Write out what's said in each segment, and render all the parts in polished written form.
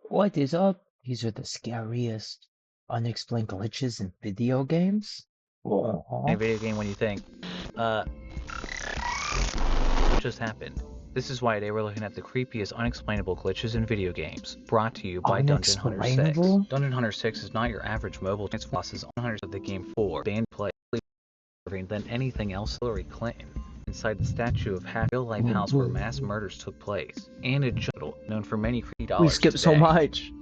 What is up? These are the scariest unexplained glitches in video games? A Aww. video game when you think, what just happened? This is why today we're looking at the creepiest unexplainable glitches in video games, brought to you by Dungeon Hunter 6. Unexplainable? Dungeon Hunter 6 is not your average mobile transflosses on Hunters of the game 4, banned play than anything else. Hillary Clinton, inside the statue of half real-life house where mass murders took place, and a jungle known for many creepy dollars We skipped so today. much.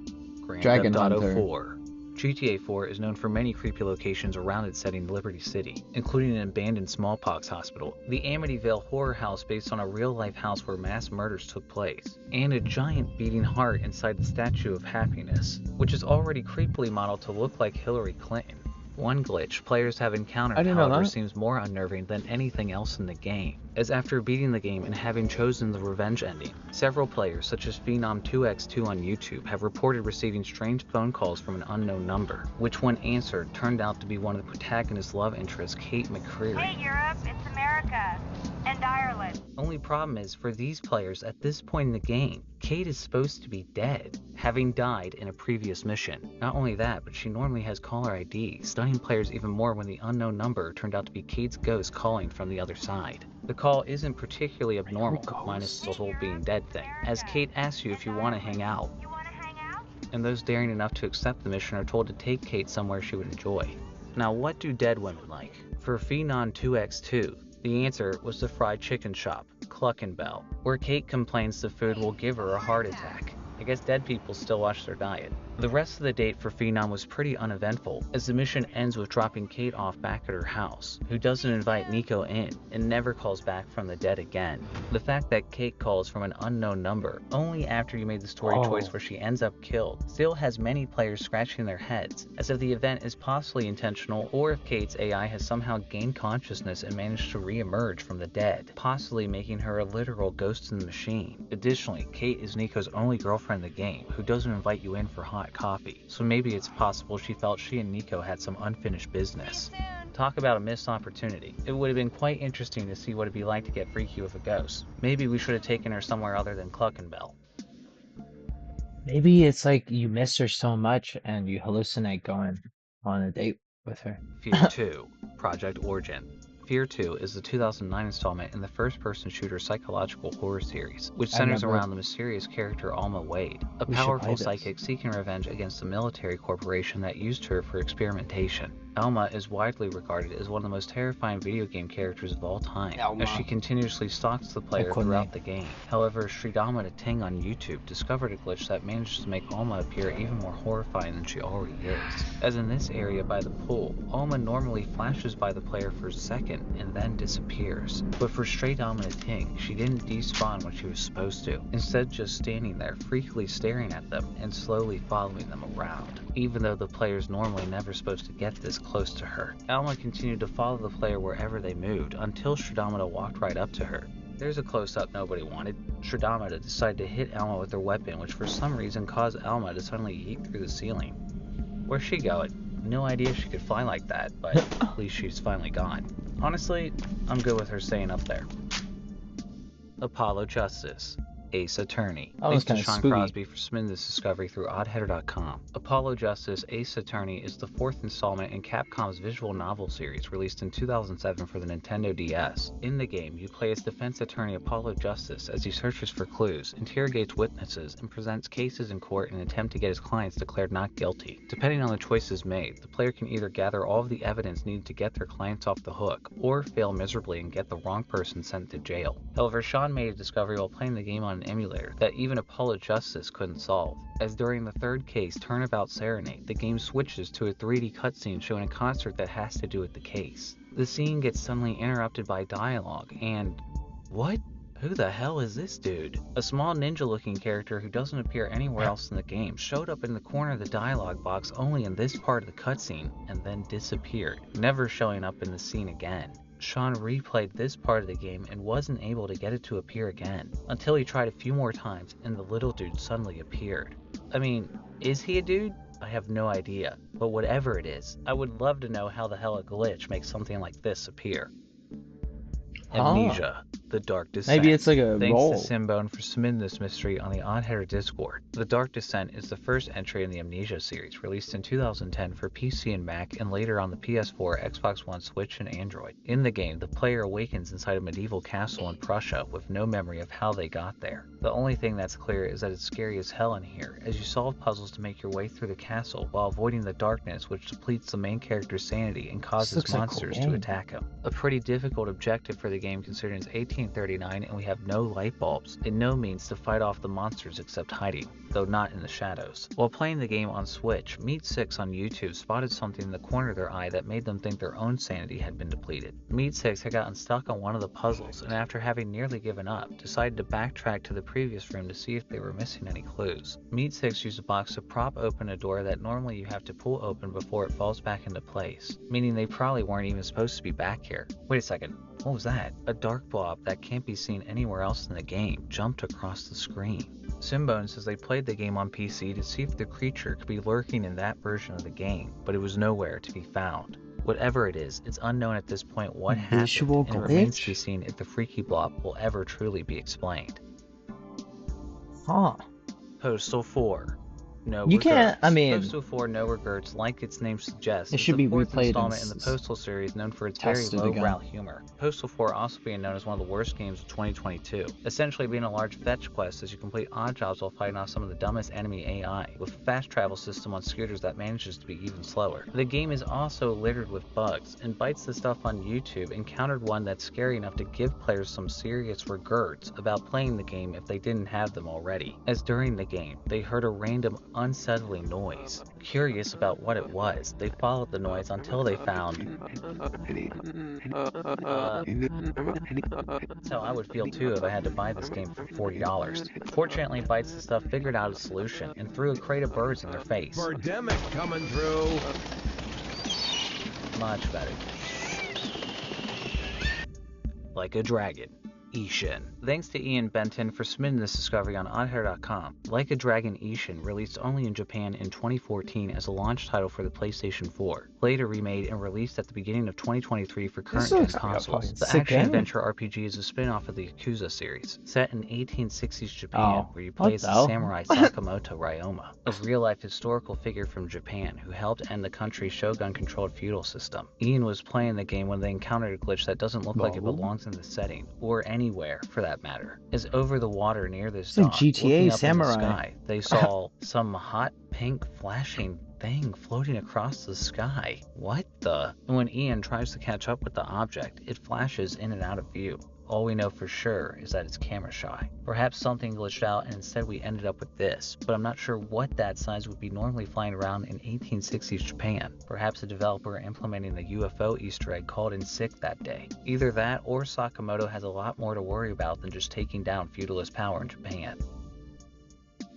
Grand Dragon Theft Auto Hunter. 4. GTA 4 is known for many creepy locations around its setting, Liberty City, including an abandoned smallpox hospital, the Amityville horror house based on a real-life house where mass murders took place, and a giant beating heart inside the Statue of Happiness, which is already creepily modeled to look like Hillary Clinton. One glitch players have encountered, however, seems more unnerving than anything else in the game, as after beating the game and having chosen the revenge ending, several players, such as Phenom2x2 on YouTube, have reported receiving strange phone calls from an unknown number, which when answered turned out to be one of the protagonist's love interests, Kate McCreary. Hey Europe, it's America. And Ireland. Only problem is, for these players at this point in the game, Kate is supposed to be dead, having died in a previous mission. Not only that, but she normally has caller ID, stunning players even more when the unknown number turned out to be Kate's ghost calling from the other side. The call isn't particularly abnormal, minus the whole being dead thing, as Kate asks you if you want to hang out. You want to hang out? And those daring enough to accept the mission are told to take Kate somewhere she would enjoy. Now, what do dead women like? For Phenom2x2, the answer was the fried chicken shop, Cluckenbell, where Kate complains the food will give her a heart attack. I guess dead people still watch their diet. The rest of the date for Phenom was pretty uneventful, as the mission ends with dropping Kate off back at her house, who doesn't invite Nico in, and never calls back from the dead again. The fact that Kate calls from an unknown number, only after you made the story choice where she ends up killed, still has many players scratching their heads, as if the event is possibly intentional, or if Kate's AI has somehow gained consciousness and managed to re-emerge from the dead, possibly making her a literal ghost in the machine. Additionally, Kate is Nico's only girlfriend in the game, who doesn't invite you in for hot coffee, so maybe it's possible she felt she and Nico had some unfinished business. Talk about a missed opportunity. It would have been quite interesting to see what it'd be like to get freaky with a ghost. Maybe we should have taken her somewhere other than Cluckenbell. Maybe it's like you miss her so much and you hallucinate going on a date with her. Fear 2. Project Origin. Fear 2 is the 2009 installment in the first-person shooter psychological horror series, which centers around the mysterious character Alma Wade, a powerful psychic seeking revenge against the military corporation that used her for experimentation. Alma is widely regarded as one of the most terrifying video game characters of all time, as she continuously stalks the player throughout the game. However, Sridama Ting on YouTube discovered a glitch that manages to make Alma appear even more horrifying than she already is. As in this area by the pool, Alma normally flashes by the player for a second and then disappears. But for Sridama Ting, she didn't despawn when she was supposed to, instead just standing there, freakily staring at them and slowly following them around, even though the player's normally never supposed to get this close to her. Alma continued to follow the player wherever they moved until Sridama walked right up to her. There's a close-up nobody wanted. Sridama decided to hit Alma with her weapon, which for some reason caused Alma to suddenly yeet through the ceiling. Where's she going? No idea she could fly like that, but at least she's finally gone. Honestly, I'm good with her staying up there. Apollo Justice. Ace Attorney. Thanks to Sean Crosby for submitting this discovery through oddheader.com. Apollo Justice Ace Attorney is the fourth installment in Capcom's visual novel series released in 2007 for the Nintendo DS. In the game, you play as defense attorney Apollo Justice as he searches for clues, interrogates witnesses, and presents cases in court in an attempt to get his clients declared not guilty. Depending on the choices made, the player can either gather all of the evidence needed to get their clients off the hook, or fail miserably and get the wrong person sent to jail. However, Sean made a discovery while playing the game on an emulator that even Apollo Justice couldn't solve, as during the third case, Turnabout Serenade, the game switches to a 3D cutscene showing a concert that has to do with the case. The scene gets suddenly interrupted by dialogue, and what? Who the hell is this dude? A small ninja-looking character who doesn't appear anywhere else in the game showed up in the corner of the dialogue box only in this part of the cutscene, and then disappeared, never showing up in the scene again. Sean replayed this part of the game and wasn't able to get it to appear again, until he tried a few more times and the little dude suddenly appeared. I mean, is he a dude? I have no idea, but whatever it is, I would love to know how the hell a glitch makes something like this appear. Amnesia. The Dark Descent. Maybe it's like a Thanks role. to Simbone for submitting this mystery on the Oddheader Discord. The Dark Descent is the first entry in the Amnesia series, released in 2010 for PC and Mac, and later on the PS4, Xbox One, Switch, and Android. In the game, the player awakens inside a medieval castle in Prussia with no memory of how they got there. The only thing that's clear is that it's scary as hell in here, as you solve puzzles to make your way through the castle while avoiding the darkness, which depletes the main character's sanity and causes monsters to attack him. A pretty difficult objective for the game considering it's 1839 and we have no light bulbs, and no means to fight off the monsters except hiding, though not in the shadows. While playing the game on Switch, Meat6 on YouTube spotted something in the corner of their eye that made them think their own sanity had been depleted. Meat6 had gotten stuck on one of the puzzles, and after having nearly given up, decided to backtrack to the previous room to see if they were missing any clues. Meat6 used a box to prop open a door that normally you have to pull open before it falls back into place, meaning they probably weren't even supposed to be back here. Wait a second, what was that? A dark blob that can't be seen anywhere else in the game jumped across the screen. Simbone says they played the game on PC to see if the creature could be lurking in that version of the game, but it was nowhere to be found. Whatever it is, it's unknown at this point what happened, and it remains to be seen if the freaky blob will ever truly be explained. Huh. Postal 4. No You regrets. can't, I mean... Postal 4 No Regrets, like its name suggests, it should be fourth replayed installment in the Postal series known for its very low-brow humor. Postal 4 also being known as one of the worst games of 2022, essentially being a large fetch quest as you complete odd jobs while fighting off some of the dumbest enemy AI, with a fast travel system on scooters that manages to be even slower. The game is also littered with bugs, and Bites the Stuff on YouTube encountered one that's scary enough to give players some serious regrets about playing the game if they didn't have them already, as during the game, they heard a random unsettling noise. Curious about what it was, they followed the noise until they found... That's how I would feel too if I had to buy this game for $40. Fortunately, Bites the Stuff figured out a solution and threw a crate of birds in their face. Birdemic coming through. Much better. Like a dragon. Ishin. Thanks to Ian Benton for submitting this discovery on oddhair.com. Like a Dragon Ishin released only in Japan in 2014 as a launch title for the PlayStation 4, later remade and released at the beginning of 2023 for current-gen consoles. The action-adventure RPG is a spin-off of the Yakuza series, set in 1860s Japan, where you play as the samurai Sakamoto Ryoma, a real-life historical figure from Japan who helped end the country's shogun-controlled feudal system. Ian was playing the game when they encountered a glitch that doesn't look like it belongs in the setting, or anywhere for that matter. As over the water near this dock, looking up in the sky, they saw some hot pink flashing thing floating across the sky. What the? And when Ian tries to catch up with the object, it flashes in and out of view. All we know for sure is that it's camera shy. Perhaps something glitched out and instead we ended up with this, but I'm not sure what that size would be normally flying around in 1860s Japan. Perhaps a developer implementing the UFO Easter egg called in sick that day. Either that or Sakamoto has a lot more to worry about than just taking down feudalist power in Japan.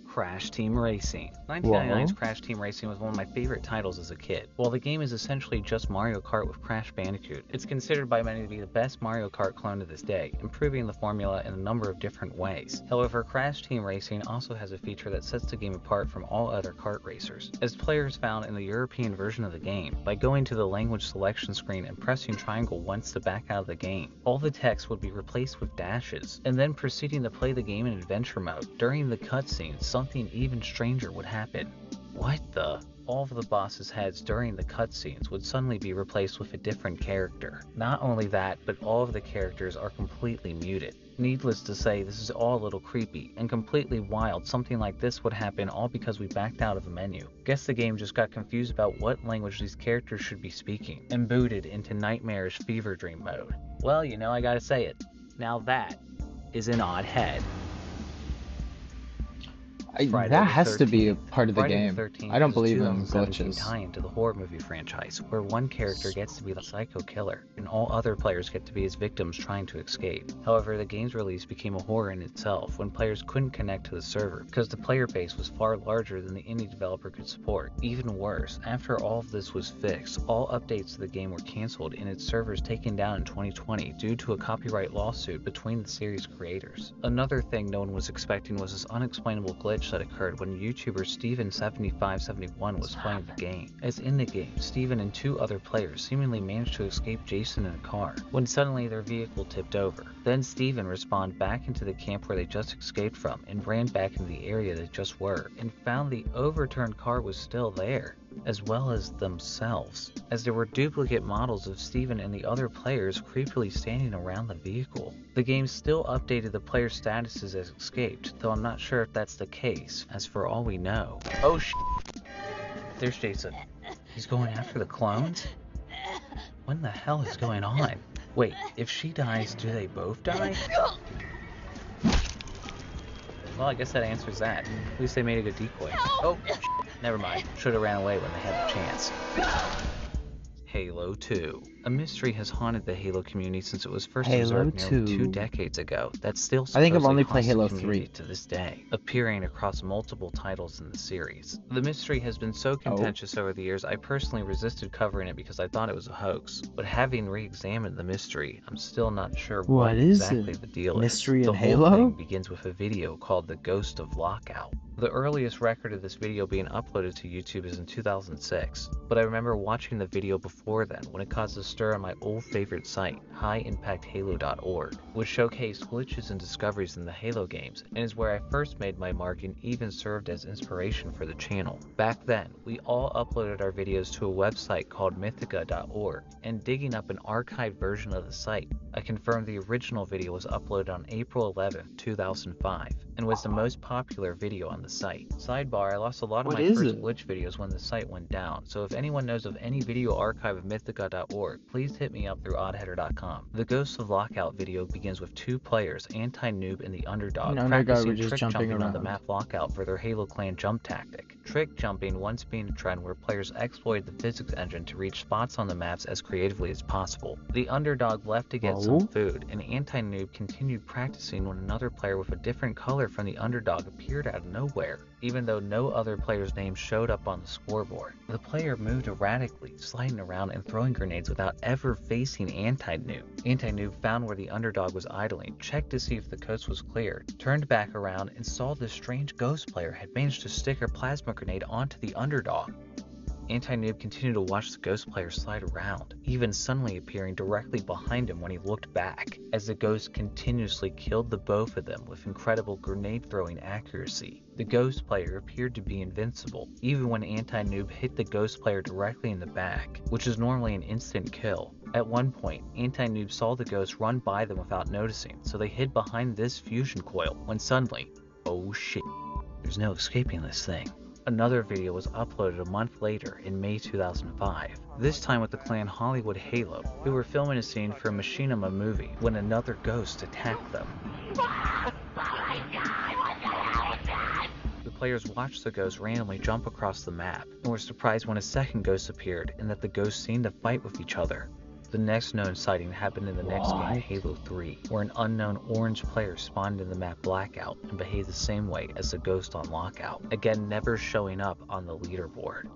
Crash Team Racing. 1999's Crash Team Racing was one of my favorite titles as a kid. While the game is essentially just Mario Kart with Crash Bandicoot, it's considered by many to be the best Mario Kart clone to this day, improving the formula in a number of different ways. However, Crash Team Racing also has a feature that sets the game apart from all other kart racers, as players found in the European version of the game by going to the language selection screen and pressing triangle once to back out of the game. All the text would be replaced with dashes, and then proceeding to play the game in adventure mode. During the cutscenes, something even stranger would happen. What the? All of the boss's heads during the cutscenes would suddenly be replaced with a different character. Not only that, but all of the characters are completely muted. Needless to say, this is all a little creepy and completely wild. Something like this would happen all because we backed out of a menu. Guess the game just got confused about what language these characters should be speaking, and booted into nightmarish fever dream mode. Well, you know, I gotta say it. Now that is an odd head. That has to be a part of the game. I don't believe in glitches. Tie-in to the horror movie franchise, where one character gets to be the psycho killer, and all other players get to be his victims trying to escape. However, the game's release became a horror in itself when players couldn't connect to the server, because the player base was far larger than the indie developer could support. Even worse, after all of this was fixed, all updates to the game were cancelled and its servers taken down in 2020 due to a copyright lawsuit between the series creators. Another thing no one was expecting was this unexplainable glitch glitch that occurred when YouTuber Steven7571 was playing the game. As in the game, Steven and 2 other players seemingly managed to escape Jason in a car, when suddenly their vehicle tipped over. Then Steven respawned back into the camp where they just escaped from and ran back into the area they just were, and found the overturned car was still there, as well as themselves, as there were duplicate models of Steven and the other players creepily standing around the vehicle. The game still updated the player statuses as escaped, though I'm not sure if that's the case, as for all we know. Oh sh**. There's Jason. He's going after the clones? What the hell is going on? Wait, if she dies, do they both die? Well, I guess that answers that. At least they made a good decoy. Oh, never mind. Should have ran away when they had the chance. Halo 2. A mystery has haunted the Halo community since it was first observed nearly 2 decades ago. That's still I think I've only supposedly played Halo haunts the community 3 to this day, appearing across multiple titles in the series. The mystery has been so contentious over the years, I personally resisted covering it because I thought it was a hoax. But having re-examined the mystery, I'm still not sure what exactly the deal mystery is. in The Halo? whole thing begins with a video called The Ghost of Lockout. The earliest record of this video being uploaded to YouTube is in 2006, but I remember watching the video before then when it caused a stir on my old favorite site, highimpacthalo.org, which showcased glitches and discoveries in the Halo games, and is where I first made my mark and even served as inspiration for the channel. Back then, we all uploaded our videos to a website called mythica.org, and digging up an archived version of the site, I confirmed the original video was uploaded on April 11, 2005, and was the most popular video on the site. Sidebar, I lost a lot of my first glitch videos when the site went down, so if anyone knows of any video archive of mythica.org, please hit me up through oddheader.com. The Ghost of Lockout video begins with 2 players, Anti-Noob and the Underdog, practicing trick jumping on the map Lockout for their Halo Clan jump tactic. Trick jumping once being a trend where players exploit the physics engine to reach spots on the maps as creatively as possible. The Underdog left to get some food, and Anti-Noob continued practicing when another player with a different color from the Underdog appeared out of nowhere, even though no other player's name showed up on the scoreboard. The player moved erratically, sliding around and throwing grenades without ever facing Anti-Noob. Anti-Noob found where the Underdog was idling, checked to see if the coast was clear, turned back around and saw this strange ghost player had managed to stick a plasma grenade onto the Underdog. Anti-Noob continued to watch the ghost player slide around, even suddenly appearing directly behind him when he looked back, as the ghost continuously killed the both of them with incredible grenade-throwing accuracy. The ghost player appeared to be invincible, even when Anti-Noob hit the ghost player directly in the back, which is normally an instant kill. At one point, Anti-Noob saw the ghost run by them without noticing, so they hid behind this fusion coil, when suddenly, oh shit, there's no escaping this thing. Another video was uploaded a month later in May 2005, this time with the clan Hollywood Halo, who were filming a scene for a Machinima movie when another ghost attacked them. The players watched the ghost randomly jump across the map, and were surprised when a second ghost appeared and that the ghosts seemed to fight with each other. The next known sighting happened in the next game, Halo 3, where an unknown orange player spawned in the map Blackout and behaved the same way as the ghost on Lockout, again never showing up on the leaderboard.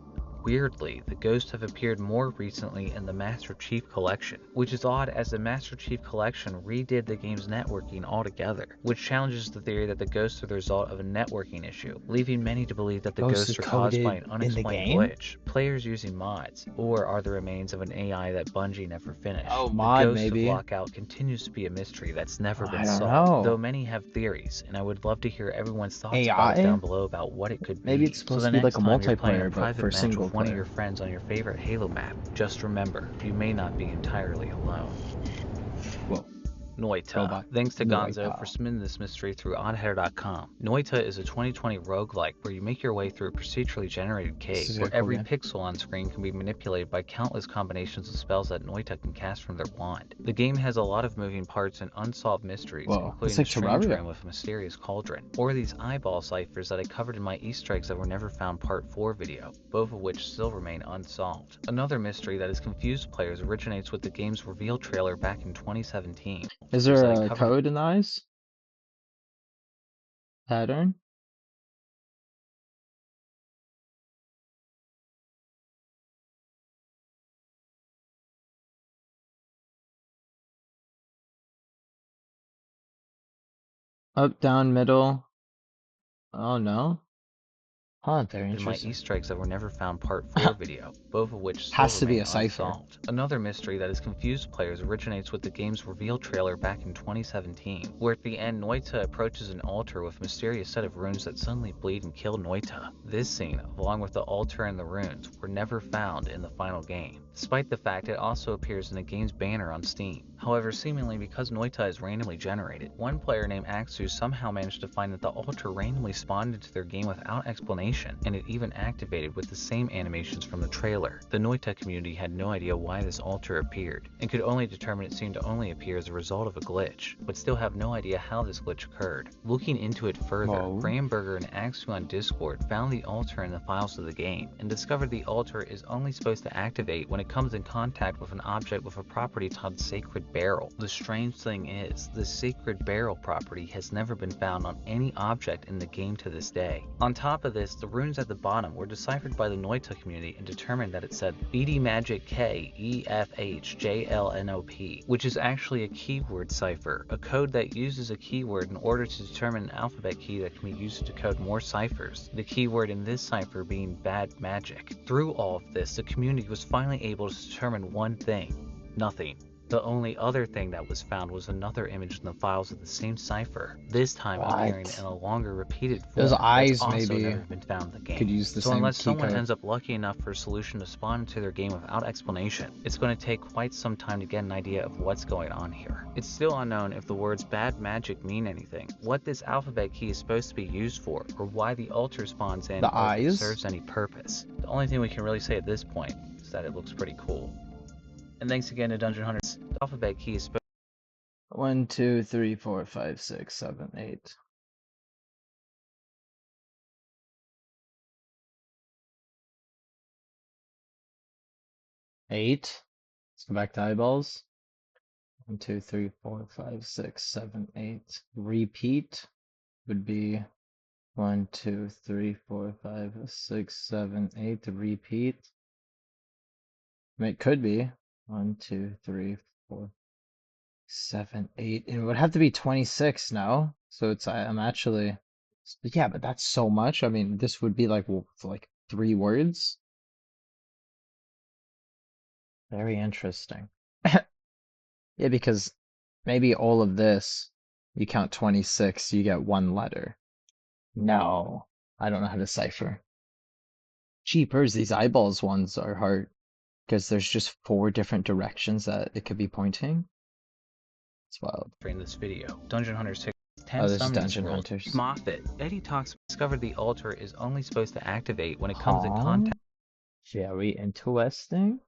Weirdly, the ghosts have appeared more recently in the Master Chief Collection, which is odd as the Master Chief Collection redid the game's networking altogether, which challenges the theory that the ghosts are the result of a networking issue, leaving many to believe that the ghosts are caused by an unexplained glitch, players using mods, or are the remains of an AI that Bungie never finished. The Ghost of Lockout continues to be a mystery that's never been solved, though many have theories, and I would love to hear everyone's thoughts about it down below about what it could be. Maybe it's supposed to be like a multiplayer, but for single one of your friends on your favorite Halo map, just remember, you may not be entirely alone. Whoa. Noita. Thanks to Gonzo for spinning this mystery through oddheader.com. Noita is a 2020 roguelike where you make your way through a procedurally generated cave where every pixel on screen can be manipulated by countless combinations of spells that Noita can cast from their wand. The game has a lot of moving parts and unsolved mysteries, including a strange room with a mysterious cauldron, or these eyeball ciphers that I covered in my Easter eggs that were never found part 4 video, both of which still remain unsolved. Another mystery that has confused players originates with the game's reveal trailer back in 2017. Is there a code in eyes? Pattern? Up, down, middle. Oh no. Huh, very in my interesting. Easter eggs that were never found part 4 video, both of which still Has to be remain a cipher. unsolved. Another mystery that has confused players originates with the game's reveal trailer back in 2017, where at the end Noita approaches an altar with a mysterious set of runes that suddenly bleed and kill Noita. This scene, along with the altar and the runes, were never found in the final game, despite the fact it also appears in the game's banner on Steam. However, seemingly because Noita is randomly generated, one player named Axu somehow managed to find that the altar randomly spawned into their game without explanation, and it even activated with the same animations from the trailer. The Noita community had no idea why this altar appeared, and could only determine it seemed to only appear as a result of a glitch, but still have no idea how this glitch occurred. Looking into it further, Ramburger and Axu on Discord found the altar in the files of the game, and discovered the altar is only supposed to activate when it comes in contact with an object with a property called Sacred Barrel. The strange thing is, the Sacred Barrel property has never been found on any object in the game to this day. On top of this, the runes at the bottom were deciphered by the Noita community and determined that it said BD Magic K EFHJLNOP, which is actually a keyword cipher, a code that uses a keyword in order to determine an alphabet key that can be used to decode more ciphers, the keyword in this cipher being bad magic. Through all of this, the community was finally able to determine one thing: nothing. The only other thing that was found was another image in the files of the same cipher, this time appearing in a longer repeated form. Those eyes that's also maybe never been found in the game. could use the So same unless key someone code. ends up lucky enough for a solution to spawn into their game without explanation, it's going to take quite some time to get an idea of what's going on here. It's still unknown if the words bad magic mean anything, what this alphabet key is supposed to be used for, or why the altar spawns in, or if it serves any purpose. The only thing we can really say at this point is that it looks pretty cool. And thanks again to Dungeon Hunters. The alphabet key is 1, 2, 3, 4, 5, 6, 7, 8. Eight. Let's go back to eyeballs. 1, 2, 3, 4, 5, 6, 7, 8. Repeat would be 1, 2, 3, 4, 5, 6, 7, 8. Repeat. It could be 1, 2, 3, 4, 7, 8. It would have to be 26 now. So it's I'm actually, yeah, but that's so much. I mean, this would be like 3 words. Very interesting. Yeah, because maybe all of this, you count 26, you get 1 letter. No, I don't know how to cipher. Jeepers, these eyeballs ones are hard because there's just 4 different directions that it could be pointing. It's wild. in this video. Dungeon Hunters 10 this is summonings Dungeon world. Hunters. Moffat. Eddie talks discovered the altar is only supposed to activate when it comes in contact. Very interesting.